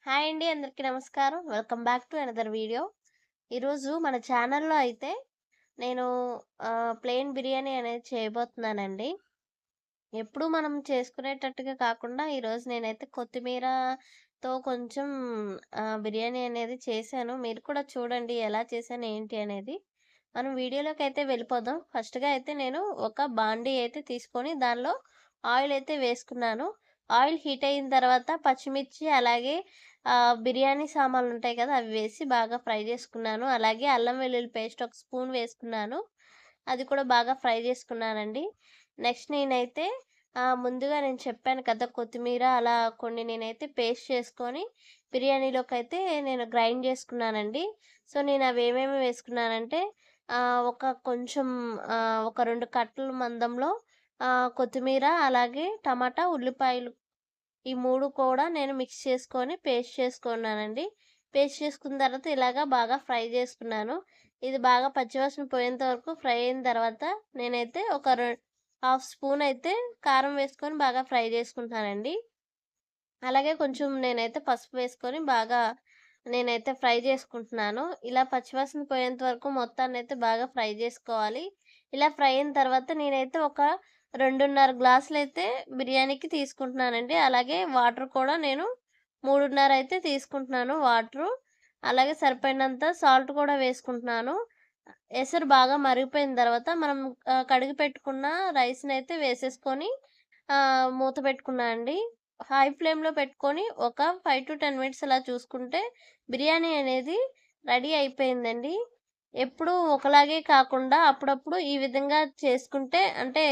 Hi అండి. అందరికీ నమస్కారం. Welcome back to another video. ఈరోజు మన ఛానల్‌లో అయితే నేను ప్లెయిన్ బిర్యానీ అనేది చేయబోతున్నానండి. ఎప్పుడూ మనం చేసుకునేటట్టుగా కాకుండా ఈరోజు నేనైతే కొత్తిమీరతో కొంచెం బిర్యానీ అనేది చేశాను. మీరు కూడా చూడండి ఎలా చేశాను ఏంటి అనేది. మనం వీడియోలోకైతే వెళ్ళిపోదాం. ఫస్ట్‌గా అయితే నేను ఒక బాండీ అయితే తీసుకొని దానిలో ఆయిల్ అయితే వేసుకున్నాను. ఆయిల్ హీట్ అయిన తర్వాత పచ్చిమిర్చి అలాగే బిర్యానీ సామాన్లుంటాయి కదా! అవి వేసి బాగా ఫ్రై చేసుకున్నాను. అలాగే అల్లం వెల్లుల్లి పేస్ట్ ఒక స్పూన్ వేసుకున్నాను. అది కూడా బాగా ఫ్రై చేసుకున్నానండి. నెక్స్ట్ నేనైతే ముందుగా నేను చెప్పాను కదా! కొత్తిమీర అలా కొన్ని నేనైతే పేస్ట్ చేసుకొని బిర్యానీలోకైతే నేను గ్రైండ్ చేసుకున్నానండి. సో, నేను అవేమేమి వేసుకున్నానంటే ఒక కొంచెం ఒక 2 కట్టల మందంలో కొత్తిమీర, అలాగే టమాటా, ఉల్లిపాయలు ఈ 3 కూడా నేను మిక్స్ చేసుకొని పేస్ట్ చేసుకున్నానండి. పేస్ట్ చేసుకున్న తర్వాత ఇలాగా బాగా ఫ్రై చేసుకున్నాను. ఇది బాగా పచ్చివాసన పోయేంత వరకు ఫ్రై అయిన తర్వాత నేనైతే ఒక హాఫ్ స్పూన్ అయితే కారం వేసుకొని బాగా ఫ్రై చేసుకుంటున్నానండి. అలాగే కొంచెం నేనైతే పసుపు వేసుకొని బాగా నేనైతే ఫ్రై చేసుకుంటున్నాను. ఇలా పచ్చివాసన పోయేంత వరకు మొత్తాన్నయితే బాగా ఫ్రై చేసుకోవాలి. ఇలా ఫ్రై అయిన తర్వాత నేనైతే ఒక 2:30 గ్లాసులైతే బిర్యానీకి తీసుకుంటున్నానండి. అలాగే వాటర్ కూడా నేను 3:30 అయితే తీసుకుంటున్నాను వాటరు. అలాగే సరిపడినంత సాల్ట్ కూడా వేసుకుంటున్నాను. ఎసరు బాగా మరిగిపోయిన తర్వాత మనం కడిగి పెట్టుకున్న రైస్‌నైతే వేసేసుకొని మూత పెట్టుకున్నా అండి. హై ఫ్లేమ్‌లో పెట్టుకొని ఒక 5-10 మినిట్స్ అలా చూసుకుంటే బిర్యానీ అనేది రెడీ అయిపోయిందండి. ఎప్పుడూ ఒకలాగే కాకుండా అప్పుడప్పుడు ఈ విధంగా చేసుకుంటే అంటే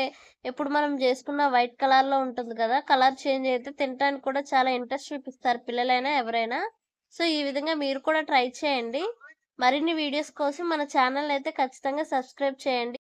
ఎప్పుడు మనం చేసుకున్న వైట్ కలర్‌లో ఉంటుంది కదా! కలర్ చేంజ్ అయితే తినటానికి కూడా చాలా ఇంట్రెస్ట్ చూపిస్తారు పిల్లలైనా, ఎవరైనా. సో, ఈ విధంగా మీరు కూడా ట్రై చేయండి. మరిన్ని వీడియోస్ కోసం మన ఛానెల్‌నైతే ఖచ్చితంగా సబ్స్క్రైబ్ చేయండి.